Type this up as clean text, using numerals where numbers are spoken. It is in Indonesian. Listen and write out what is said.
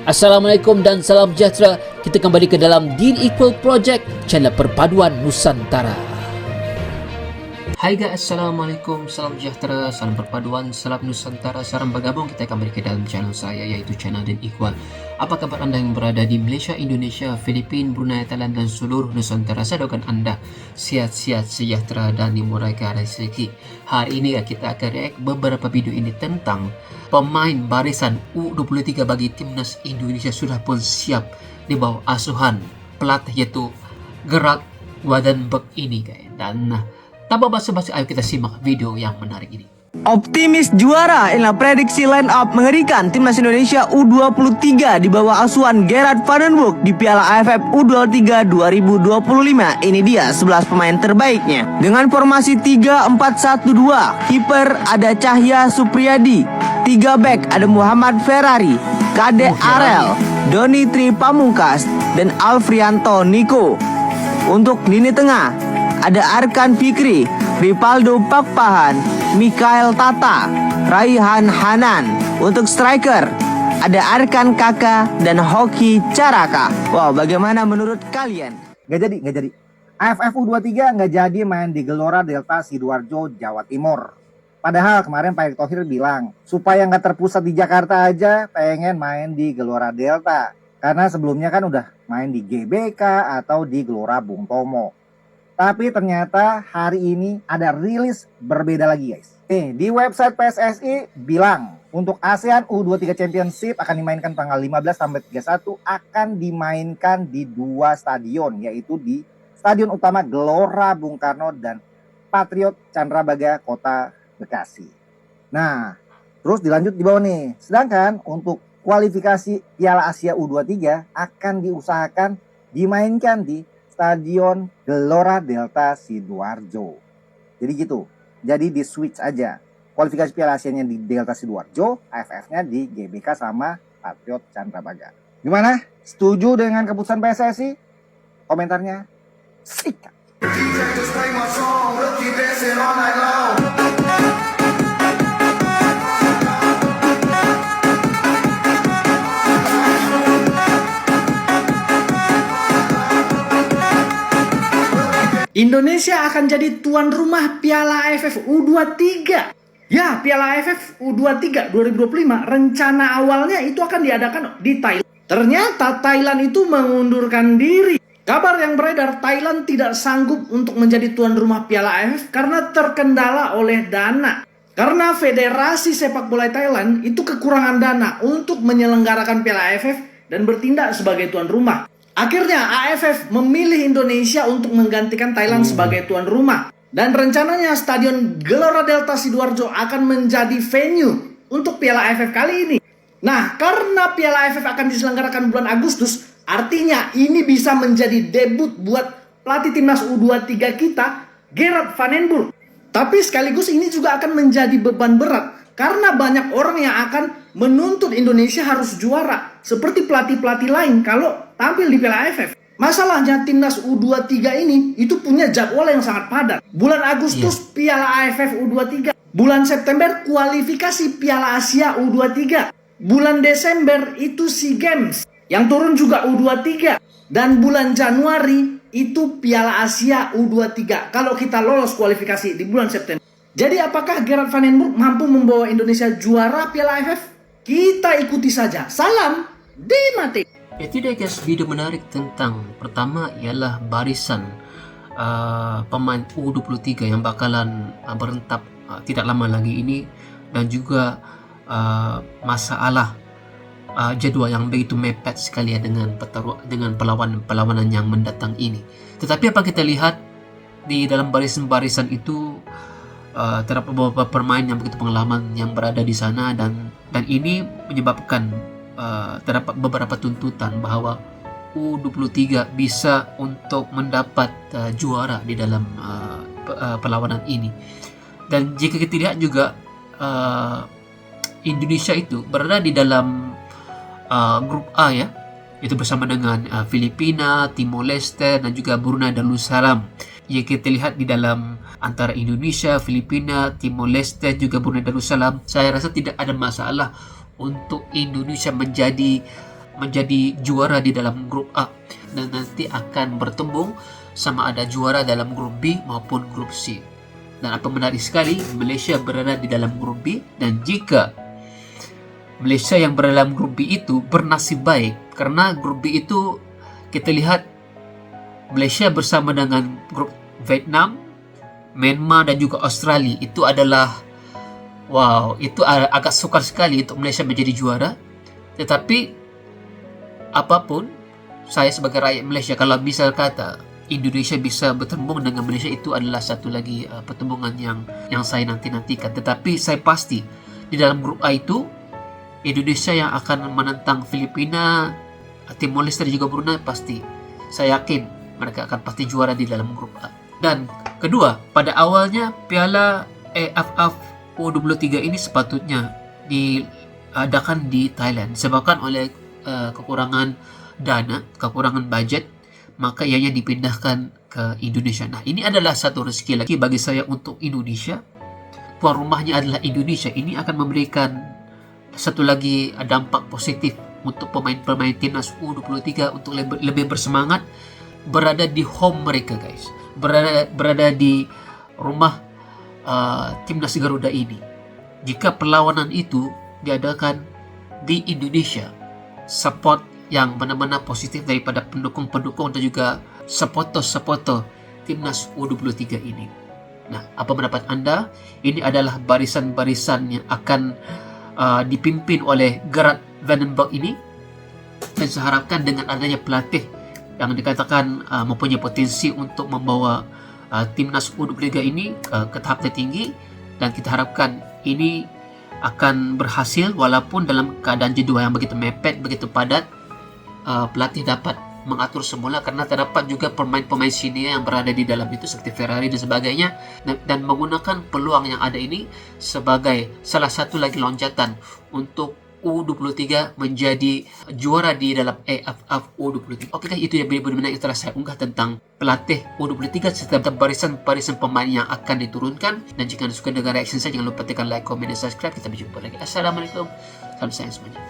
Assalamualaikum dan salam sejahtera. Kita kembali ke dalam Deal Equal Project, channel perpaduan Nusantara. Hai guys, Assalamualaikum, salam sejahtera, salam perpaduan, salam Nusantara, salam bergabung. Kita kembali ke dalam channel saya, yaitu channel Deal Equal. Apa kabar anda yang berada di Malaysia, Indonesia, Filipina, Brunei, Thailand dan seluruh Nusantara? Saya doakan anda sihat-sihat, sejahtera dan dimurahkan rezeki. Hari ini kita akan react beberapa video ini tentang pemain barisan U23 bagi timnas Indonesia sudah pun siap di bawah asuhan pelatih yaitu Gerard Wadenberg ini guys. Dan tanpa basa-basi, ayo kita simak video yang menarik ini. Optimis juara, inilah prediksi line up mengerikan timnas Indonesia U23 di bawah asuhan Gerard Wadenberg di Piala AFF U23 2025. Ini dia 11 pemain terbaiknya. Dengan formasi 3-4-1-2, kiper ada Cahya Supriyadi, 3 back ada Muhammad Ferrari, Kade Arel, Doni Tri Pamungkas, dan Alfrianto Niko. Untuk lini tengah ada Arkan Fikri, Ripaldo Pakpahan, Mikael Tata, Raihan Hanan. Untuk striker ada Arkan Kaka dan Hoki Caraka. Wow, bagaimana menurut kalian? Nggak jadi. AFF U23 nggak jadi main di Gelora Delta Sidoarjo, Jawa Timur. Padahal kemarin Pak Erick Thohir bilang supaya nggak terpusat di Jakarta aja, pengen main di Gelora Delta. Karena sebelumnya kan udah main di GBK atau di Gelora Bung Tomo. Tapi ternyata hari ini ada rilis berbeda lagi guys. Di website PSSI bilang untuk ASEAN U23 Championship akan dimainkan tanggal 15 sampai 31, akan dimainkan di 2 stadion, yaitu di Stadion Utama Gelora Bung Karno dan Patriot Candrabaga Kota Bekasi. Nah, terus dilanjut di bawah nih. Sedangkan untuk kualifikasi Piala Asia U23 akan diusahakan dimainkan di Stadion Gelora Delta Sidoarjo. Jadi gitu. Jadi di switch aja. Kualifikasi Piala Asianya di Delta Sidoarjo, AFF-nya di GBK sama Patriot Candrabaga. Gimana? Setuju dengan keputusan PSSI? Komentarnya sikat. Indonesia akan jadi tuan rumah Piala AFF U23. Ya, Piala AFF U23 2025 rencana awalnya itu akan diadakan di Thailand. Ternyata Thailand itu mengundurkan diri. Kabar yang beredar, Thailand tidak sanggup untuk menjadi tuan rumah Piala AFF karena terkendala oleh dana. Karena Federasi Sepak Bola Thailand itu kekurangan dana untuk menyelenggarakan Piala AFF dan bertindak sebagai tuan rumah. Akhirnya AFF memilih Indonesia untuk menggantikan Thailand sebagai tuan rumah. Dan rencananya Stadion Gelora Delta Sidoarjo akan menjadi venue untuk Piala AFF kali ini. Nah, karena Piala AFF akan diselenggarakan bulan Agustus, artinya ini bisa menjadi debut buat pelatih timnas U23 kita, Gerard Wadenberg. Tapi sekaligus ini juga akan menjadi beban berat karena banyak orang yang akan menuntut Indonesia harus juara seperti pelatih-pelatih lain kalau tampil di Piala AFF. Masalahnya timnas U23 ini itu punya jadwal yang sangat padat. Bulan Agustus Piala AFF U23, bulan September kualifikasi Piala Asia U23, bulan Desember itu SEA Games yang turun juga U23, dan bulan Januari itu Piala Asia U23 kalau kita lolos kualifikasi di bulan September. Jadi apakah Gerard Wadenberg mampu membawa Indonesia juara Piala AFF? Kita ikuti saja. Salam Dimati. Itu dia guys, video menarik tentang pertama ialah barisan pemain U23 yang bakalan berentap tidak lama lagi ini, dan juga masalah jadwal yang begitu mepet sekali ya dengan perlawanan yang mendatang ini. Tetapi apa kita lihat di dalam barisan-barisan itu terdapat beberapa pemain yang begitu pengalaman yang berada di sana, dan ini menyebabkan terdapat beberapa tuntutan bahwa U23 bisa untuk mendapat juara di dalam perlawanan ini. Dan jika kita lihat juga Indonesia itu berada di dalam grup A ya, itu bersama dengan Filipina, Timor Leste dan juga Brunei Darussalam. Jika kita lihat di dalam antara Indonesia, Filipina, Timor Leste juga Brunei Darussalam, saya rasa tidak ada masalah untuk Indonesia menjadi menjadi juara di dalam grup A, dan nanti akan bertembung sama ada juara dalam grup B maupun grup C. Dan apa menarik sekali, Malaysia berada di dalam grup B, dan jika Malaysia yang berada dalam grup B itu bernasib baik, karena grup B itu kita lihat Malaysia bersama dengan grup Vietnam, Myanmar dan juga Australia itu adalah itu agak sukar sekali untuk Malaysia menjadi juara. Tetapi apapun, saya sebagai rakyat Malaysia, kalau misal kata Indonesia bisa bertembung dengan Malaysia, itu adalah satu lagi pertembungan yang saya nantikan. Tetapi saya pasti di dalam grup A itu Indonesia yang akan menentang Filipina, Timor Leste dan juga Brunei. Pasti saya yakin mereka akan pasti juara di dalam grup A. Dan kedua, pada awalnya Piala AFF U23 ini sepatutnya diadakan di Thailand. Disebabkan oleh kekurangan dana, kekurangan budget, maka ianya dipindahkan ke Indonesia. Nah, ini adalah satu rezeki lagi bagi saya untuk Indonesia. Tuan rumahnya adalah Indonesia. Ini akan memberikan satu lagi dampak positif untuk pemain-pemain timnas U23 untuk lebih bersemangat berada di home mereka, guys. Berada di rumah timnas Garuda ini. Jika perlawanan itu diadakan di Indonesia, support yang benar-benar positif daripada pendukung-pendukung dan juga supporter timnas U23 ini. Nah, apa pendapat Anda? Ini adalah barisan-barisan yang akan dipimpin oleh Gerard Vandenberg ini, dan saya harapkan dengan adanya pelatih yang dikatakan mempunyai potensi untuk membawa timnas U23 ini ke tahap tertinggi, dan kita harapkan ini akan berhasil walaupun dalam keadaan jadual yang begitu mepet, begitu padat. Pelatih dapat mengatur semula karena terdapat juga pemain-pemain senior yang berada di dalam itu seperti Ferrari dan sebagainya, dan menggunakan peluang yang ada ini sebagai salah satu lagi loncatan untuk U23 menjadi juara di dalam AFF U23. Oke guys, itu yang benar-benar yang telah saya unggah tentang pelatih U23 serta barisan-barisan pemain yang akan diturunkan. Dan jika Anda suka dengan reaction saya, jangan lupa tekan like, comment, dan subscribe. Kita berjumpa lagi. Assalamualaikum, salam sayang semuanya.